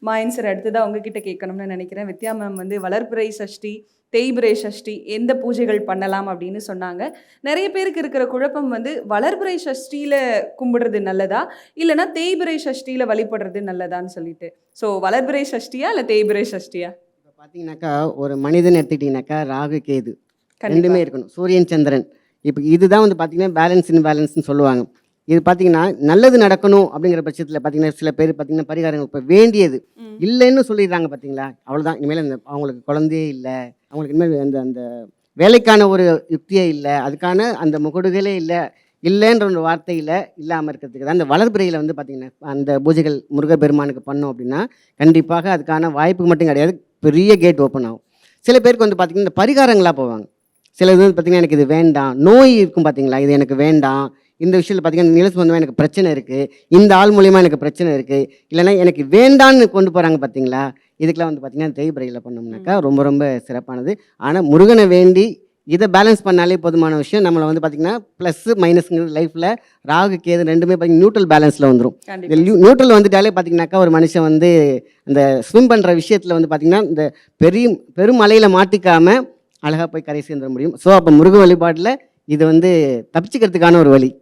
மாயன் sir அடுத்ததாக உங்ககிட்ட கேட்கணும்னு நினைக்கிறேன். வித்யா மேம் வந்து வளர்பிறை சஷ்டி, தேய்பிறை சஷ்டி எந்த பூஜைகள் பண்ணலாம் அப்படின்னு சொன்னாங்க. நிறைய பேருக்கு இருக்கிற குழப்பம் வந்து வளர்பிறை சஷ்டியில கும்பிடுறது நல்லதா, இல்லைன்னா தேய்பிறை சஷ்டியில வழிபடுறது நல்லதான்னு சொல்லிட்டு. ஸோ வளர்பிறை சஷ்டியா இல்லை தேய்பிறை சஷ்டியா? இப்போ பார்த்தீங்கன்னாக்கா ஒரு மனிதன் எடுத்துக்கிட்டிங்கனாக்கா ராகு கேது கண்டிப்பா. ரெண்டுமே இருக்கணும். சூரியன் சந்திரன் இப்போ இதுதான் வந்து பார்த்தீங்கன்னா பேலன்ஸ் இன் பேலன்ஸ்னு சொல்லுவாங்க. இது பார்த்தீங்கன்னா நல்லது நடக்கணும் அப்படிங்கிற பட்சத்தில் பார்த்தீங்கன்னா சில பேர் பார்த்தீங்கன்னா பரிகாரங்கள் இப்போ வேண்டியது இல்லைன்னு சொல்லிடுறாங்க பார்த்தீங்களா, அவ்வளோதான். இனிமேல் அந்த அவங்களுக்கு குழந்தையே இல்லை, அவங்களுக்கு இனிமேல் அந்த அந்த வேலைக்கான ஒரு யுக்தியே இல்லை, அதுக்கான அந்த முகடுகளே இல்லை, இல்லைன்ற ஒரு வார்த்தையில் இல்லாமல் இருக்கிறதுக்கு தான் இந்த வளர்பிறையில் வந்து பார்த்திங்கன்னா அந்த பூஜைகள் முருகப்பெருமானுக்கு பண்ணோம் அப்படின்னா கண்டிப்பாக அதுக்கான வாய்ப்பு மட்டும் கிடையாது, பெரிய கேட் ஓப்பன் ஆகும். சில பேருக்கு வந்து பார்த்திங்கன்னா இந்த பரிகாரங்களாக போவாங்க. சில இது வந்து பார்த்திங்கன்னா எனக்கு இது வேண்டாம், நோய் இருக்கும் பார்த்தீங்களா, இது எனக்கு வேண்டாம், இந்த விஷயத்தில் பார்த்திங்கன்னா நில சம்பந்தமாக எனக்கு பிரச்சனை இருக்குது, இந்த ஆள் மூலிமா எனக்கு பிரச்சனை இருக்குது, இல்லைனா எனக்கு வேண்டான்னு கொண்டு போகிறாங்க பார்த்தீங்களா, இதுக்கெலாம் வந்து பார்த்திங்கன்னா தேய்பிறையில் பண்ணோம்னாக்கா ரொம்ப ரொம்ப சிறப்பானது. ஆனால் முருகனை வேண்டி இதை பேலன்ஸ் பண்ணாலே போதுமான விஷயம். நம்மளை வந்து பார்த்திங்கன்னா ப்ளஸ் மைனஸ்ங்கிறது லைஃப்பில் ராகு கேது ரெண்டுமே பார்த்திங்கன்னா நியூட்ரல் பேலன்ஸில் வந்துடும். நியூட்ரல் வந்துட்டாலே பார்த்திங்கனாக்கா ஒரு மனுஷன் வந்து அந்த ஸ்விம் பண்ணுற விஷயத்தில் வந்து பார்த்திங்கன்னா இந்த பெரும் மலையில் மாட்டிக்காமல் அழகாக போய் கரை சேர்ந்துட முடியும். ஸோ அப்போ முருக வழிபாட்டில் இது வந்து தப்பிச்சுக்கிறதுக்கான ஒரு வழி.